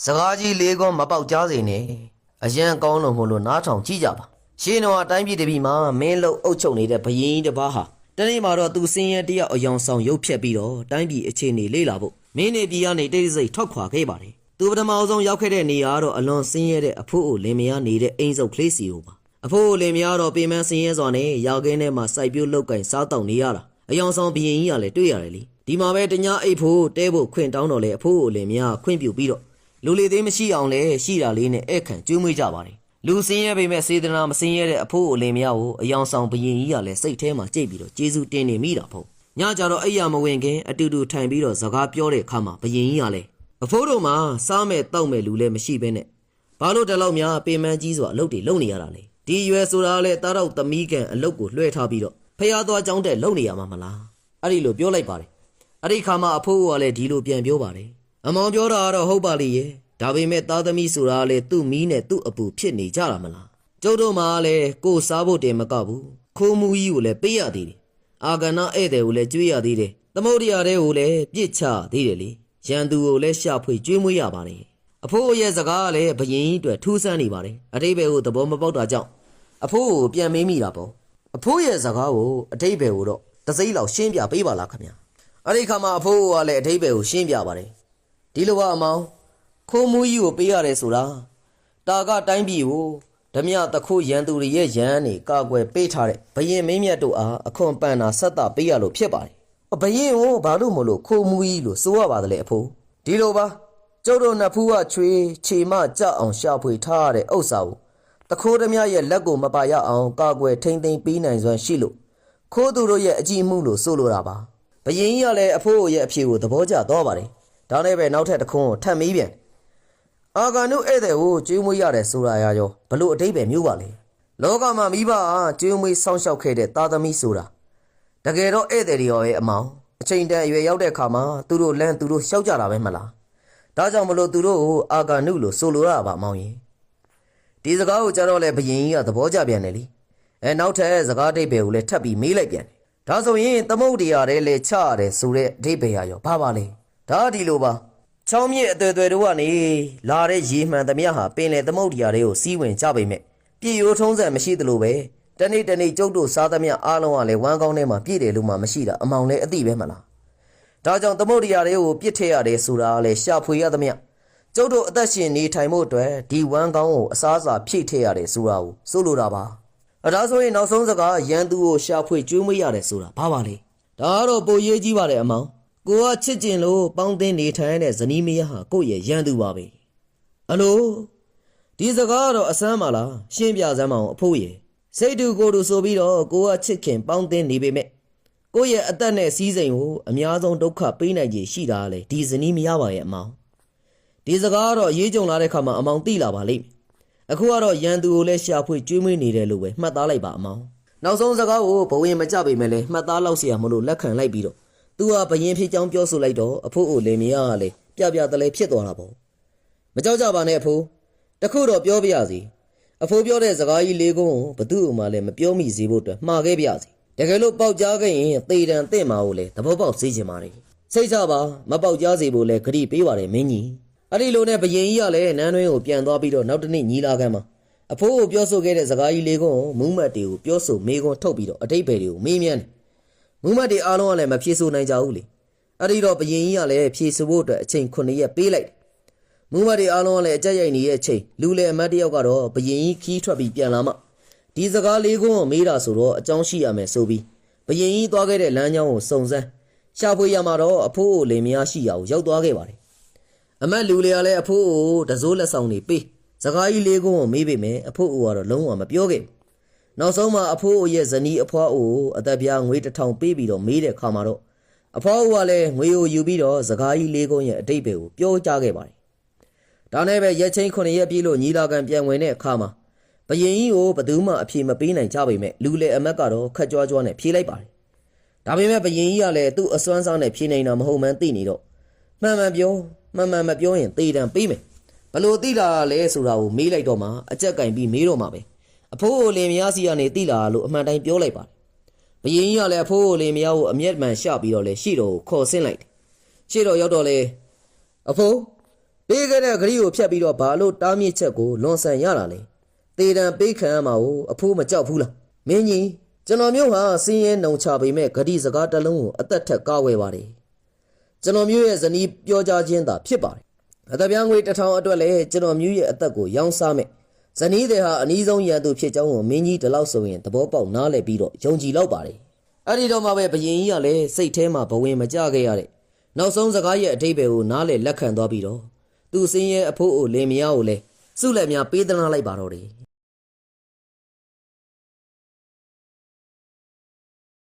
စကားကြီးလေးကောမပေါက်ကြားစေနဲ့အရန်ကောင်းလို့မို့လို့နားထောင်ကြည့်ကြပါရှင်းတော့အတိုင်းပြည်တပြည်မှာမင်းလုံအုပ်ချုပ်နေတဲ့ဘရင်ကြီးတစ်ပါးဟာတနေ့မှာတော့သူစင်းရဲတယောက်အယောင်ဆောင်ရုပ်ဖြက်ပြီးတော့တိုင်းပြည်အခြေအနေလေ့လာဖို့မင်းနေပြည်ကနေတိတ်ဆိတ်ထွက်ခွာခဲ့ပါတယ်သူပထမဆုံးရောက်ခဲ့တဲ့နေရာကတော့အလွန်စင်းရဲတဲ့အဖိုးအိုလင်မယားနေတဲ့အိမ်စုပ်ကလေးစီကိုပါအဖိုးအိုလင်မယားတော့ပေမန်းစင်းရဲစွာနဲ့ရောက်ခင်းထဲမှာစိုက်ပျိုးလောက်ကင်စားတောက်နေရတာအယောင်ဆောင်ဘရင်ကြီးကလည်းတွေ့ရတယ်လေဒီမှာပဲတ냐အိတ်ဖို့တဲဖို့ခွင့်တောင်းတော့လေအဖိုးအိုလင်မယားခွင့်ပြုပြီးတော့လူလေသေးမရှိအောင်လဲရှိတာလေးနဲ့ဧကန်ကျွေးမွေးကြပါတယ်လူစင်းရဲပေမဲ့စေတနာမစင်းရဲတဲ့အဖိုးအိုလင်မယားကိုအယောင်ဆောင်ဘရင်ကြီးကလည်းစိတ်ထဲမှာကြိတ်ပြီးတော့ကျေးဇူးတင်နေမိတာပေါ့ညကြတော့အိယာမဝင်ခင်အတူတူထိုင်ပြီးတော့စကားပြောတဲ့အခါမှာဘရင်ကြီးကလည်းအဖိုးတို့မှာစားမဲ့တောက်မဲ့လူလည်းမရှိဘဲနဲ့ဘာလို့တလောက်များပေမန်းကြီးစွာအလုပ်တွေလုပ်နေရတာလဲဒီရွယ်ဆိုတာလဲတားတော့သမီးကန်အလုပ်ကိုလွှဲထားပြီးတော့ဖျားသွားကြောင်းတဲ့လုပ်နေရမှာမလားအဲ့ဒီလိုပြောလိုက်ပါတယ်အဲ့ဒီခါမှာအဖိုးကလည်းဒီလိုပြန်ပြောပါတယ်အမောင်ပြောတာကတော့ဟုတ်ပါလိမ့်ရဲ့ဒါပေမဲ့သားသမီးဆိုတာလေသူ့မီးနဲ့သူ့အပူဖြစ်နေကြတာမလားကျုပ်တို့မှာလည်းကိုစားဖို့တင်မကဘူးခိုးမှုကြီးကိုလည်းပေးရသေးတယ်အာဂနာဧည့်သည်ကိုလည်းကျွေးရသေးတယ်သမုဒ္ဒရာတွေကိုလည်းပြစ်ချသေးတယ်လေရန်သူကိုလည်းရှာဖွေကျွေးမွေးရပါတယ်အဖိုးရဲ့စကားကလည်းဘရင်ကြီးအတွက်ထူးဆန်းနေပါတယ်အတိတ်ဘယ်ကိုသဘောမပေါက်တာကြောင့်အဖိုးကိုပြန်မေးမိတာပေါ့အဖိုးရဲ့စကားကိုအတိတ်ဘယ်ကိုတော့တစိမ့်လောက်ရှင်းပြပေးပါလားခင်ဗျာအဲ့ဒီခါမှာအဖိုးကလည်းအတိတ်ဘယ်ကိုရှင်းပြပါတယ်ဒီလိုပါအမောင်ခိုးမှုကြီးကိုပေးရတယ်ဆိုတာတာကတိုင်းပြည်ကိုဓမြတခိုးရန်သူတွေရဲ့ရန်နေကာကွယ်ပေးထားတဲ့ဘရင်မင်းမြတ်တို့အားအခွန်ပန်နာဆက်တာပေးရလို့ဖြစ်ပါတယ်ဘရင်ကိုဘာလို့မလို့ခိုးမှုကြီးလို့ဆိုရပါသလဲအဖိုးဒီလိုပါကျုပ်တို့နှစ်ဖူးကချွေခြေမကြအောင်ရှာဖွေထားရတဲ့ဥစ္စာကိုတခိုးဓမြရဲ့လက်ကိုမပါရအောင်ကာကွယ်ထိမ့်သိမ်းပေးနိုင်စွမ်းရှိလို့ခိုးသူတို့ရဲ့အကြည့်မှုလို့ဆိုလိုတာပါဘရင်ကြီးကလည်းအဖိုးရဲ့အဖြေကိုသဘောကျသွားပါတယ်ဒါနဲ့ပဲနောက်ထပ်တစ်ခွန်းကိုထပ်မေးပြန်အာဂနုဧည့်သည်ကိုကျွေးမွေးရတယ်ဆိုတာရောဘလို့အတိတ်ပဲမျိုးပါလေလောကမှာမိဘအားကျွေးမွေးစောင့်ရှောက်ခဲ့တဲ့သားသမီးဆိုတာတကယ်တော့ဧည့်သည်တွေရောရဲ့အမောင်အချိန်တန်အရွယ်ရောက်တဲ့အခါမှာသူတို့လမ်းသူတို့ရှောက်ကြတာပဲမလားဒါကြောင့်မလို့သူတို့ကိုအာဂနုလို့ဆိုလိုရပါမောင်ရင်ဒီစကားကိုကြတော့လေဘရင်ကြီးကသဘောကျပြန်တယ်လीနောက်ထပ်စကားအတိတ်ပဲကိုလည်းထပ်ပြီးမေးလိုက်ပြန်တယ်ဒါဆိုရင်သမုဒ္ဒရာထဲလေချရတယ်ဆိုတဲ့အတိတ်ပဲရောဘာပါလဲဒါဒီလိုပါချောင်းမြစ်အသွယ်သွယ်တို့ကနေလာတဲ့ရေမှန်သမျှဟာပင်လေသမုဒ္ဒရာတွေကိုစီးဝင်ကြပေမဲ့ပြည်ရိုးထုံးစံမရှိသလိုပဲတနေ့တနေ့ကျုပ်တို့စားသမျှအားလုံးကလည်းဝမ်းကောင်းထဲမှာပြည့်တယ်လို့မှမရှိတာအမောင်လည်းအသိပဲမလားဒါကြောင့်သမုဒ္ဒရာတွေကိုပြစ်ထည့်ရတယ်ဆိုတာလည်းရှာဖွေရသမျှကျုပ်တို့အသက်ရှင်နေထိုင်ဖို့အတွက်ဒီဝမ်းကောင်းကိုအစားအစာဖြည့်ထည့်ရတယ်ဆိုတာကိုဆိုလိုတာပါဒါဆိုရင်နောက်ဆုံးစကားရန်သူကိုရှာဖွေကျွေးမွေးရတယ်ဆိုတာဘာပါလဲဒါကတော့ပိုရေးကြီးပါတယ်အမောင်ကိုကချစ်ကျင်လို့ပေါင်းသင်းနေထိုင်တဲ့ဇနီးမယားဟာကိုယ့်ရဲ့ရန်သူပါပဲအလိုဒီစကားကတော့အစမ်းပါလားရှင်းပြစမ်းမအောင်အဖိုးရဲ့စိတ်တူကိုယ်တူဆိုပြီးတော့ကိုကချစ်ခင်ပေါင်းသင်းနေပေမဲ့ကိုယ့်ရဲ့အသက်နဲ့စီးစိမ်ကိုအများဆုံးဒုက္ခပေးနိုင်ခြင်းရှိတာလေဒီဇနီးမယားပါရဲ့အမောင်ဒီစကားကတော့ရေးကြုံလာတဲ့ခါမှာအမောင်သိလာပါလိမ့်မယ်အခုကတော့ရန်သူကိုလည်းရှာဖွေကျွေးမွေးနေတယ်လို့ပဲမှတ်သားလိုက်ပါအမောင်နောက်ဆုံးစကားကိုဘဝင်မကြပေမဲ့လည်းမှတ်သားလောက်เสียမလို့လက်ခံလိုက်ပြီးတော့သူဟာဘရင်ဖြစ်ကြောင်းပြောဆိုလိုက်တော့အဖိုးအိုလင်မယားကလည်းပြပြတလဲဖြစ်သွားတာပေါ့မကြောက်ကြပါနဲ့အဖိုးတခုတော့ပြောပြရစီအဖိုးပြောတဲ့စကားကြီးလေးကိုဘသူ့မှလည်းမပြောမိစေဖို့အတွက်မှားခဲ့ပြစီတကယ်လို့ပေါက်ကြားခဲ့ရင်သေတံတင့်မှာကိုလည်းသဘောပေါက်စေချင်ပါတယ်စိတ်ချပါမပေါက်ကြားစေဖို့လည်းဂရုပေးပါတယ်မင်းကြီးအဲ့ဒီလိုနဲ့ဘရင်ကြီးကလည်းနန်းတွင်းကိုပြန်သွားပြီးတော့နောက်တနေ့ညီလာခံမှာအဖိုးကိုပြောဆိုခဲ့တဲ့စကားကြီးလေးကိုမူးမတ်တွေကိုပြောဆိုမေးခွန်းထုတ်ပြီးတော့အတိတ်ဘယ်တွေကိုမေးမြန်းမူမတ်တွေအားလုံးကလည်းမဖြေဆိုနိုင်ကြဘူးလေအဲ့ဒီတော့ဘရင်ကြီးကလည်းဖြေဆိုဖို့အတွက်အချိန်9ရက်ပေးလိုက်မူမတ်တွေအားလုံးကလည်းအကြက်ရိုက်နေတဲ့အချိန်လူလေအမတ်တယောက်ကတော့ဘရင်ကြီးခီးထွက်ပြီးပြန်လာမှဒီစကားလေးကိုမေးတာဆိုတော့အကြောင်းရှိရမယ်ဆိုပြီးဘရင်ကြီးသွားခဲ့တဲ့လမ်းကြောင်းကိုစုံစမ်းရှာဖွေရမှာတော့အဖိုးအိုလင်မယားရှိရာကိုရောက်သွားခဲ့ပါတယ်အမတ်လူလေကလည်းအဖိုးအိုတစိုးလက်ဆောင်တွေပေးစကားကြီးလေးကိုမေးပေမဲ့အဖိုးအိုကတော့လုံးဝမပြောခဲ့ဘူးနောက်ဆုံးမှာအဖိုးအိုရဲ့ဇနီးအဖွားအိုအသက်ပြားငွေ1000ပေးပြီးတော့မေးတဲ့ခါမှာတော့အဖွားအိုကလည်းငွေကိုယူပြီးတော့စကားကြီးလေးကုန်းရဲ့အတိတ်ပဲကိုပြောကြားခဲ့ပါတယ်။ဒါနဲ့ပဲရက်ချင်း9ရက်ပြည့်လို့ညီလာခံပြန်ဝင်တဲ့အခါမှာဘရင်ကြီးကိုဘယ်သူမှအဖြေမပေးနိုင်ကြပေမဲ့လူလေအမတ်ကတော့ခက်ကြွားကြွားနဲ့ဖြေလိုက်ပါတယ်။ဒါပေမဲ့ဘရင်ကြီးကလည်းသူ့အစွမ်းစားနဲ့ဖြေနိုင်တာမဟုတ်မှန်းသိနေတော့မှန်မှန်မပြောရင်သေတံပေးမယ်။ဘလို့သိလာလဲဆိုတာကိုမေးလိုက်တော့မှအကြက်ကင်ပြီးမေးတော့မှာပဲအဖိုးအိုလင်မယားစီကနေတိလာလို့အမှန်တိုင်းပြောလိုက်ပါတယ်ဘရင်ကြီးကလည်းအဖိုးအိုလင်မယားကိုအမျက်မှန်ရှပြီးတော့လေရှေ့တော်ကိုခေါ်ဆင်းလိုက်တယ်ရှေ့တော်ရောက်တော့လေအဖိုး ပေးခဲ့တဲ့ဂရီကိုဖြတ်ပြီးတော့ဘာလို့တားမြစ်ချက်ကိုလွန်ဆန်ရတာလဲတေတံပေးခံရမှာကိုအဖိုးမကြောက်ဘူးလားမင်းကြီးကျွန်တော်မျိုးဟာစင်းရဲနှုံချပေမဲ့ဂရီစကားတစ်လုံးကိုအသက်ထက်ကားဝယ်ပါတယ်ကျွန်တော်မျိုးရဲ့ဇနီးပြောကြားခြင်းသာဖြစ်ပါတယ်အသက်ပြားငွေ1000အတွက်လည်းကျွန်တော်မျိုးရဲ့အသက်ကိုရောင်းစားမယ်ဇနီးတဲ့ဟာအနည်းဆုံးရန်သူဖြစ်ကြောင်းကိုမင်းကြီးဒီလောက်ဆိုရင်သဘောပေါက်နားလည်ပြီးတော့ယုံကြည်လောက်ပါတယ်အဲ့ဒီတော့မှပဲဘယင်ကြီးကလည်းစိတ်ထဲမှာဘဝင်မကြခဲ့ရတဲ့နောက်ဆုံးစကားရဲ့အထိပ္ပယ်ကိုနားလည်လက်ခံသွားပြီးတော့သူစင်းရဲ့အဖိုးကိုလင်မယားကိုလည်းစုလက်များပေးသနာလိုက်ပါတော့တယ်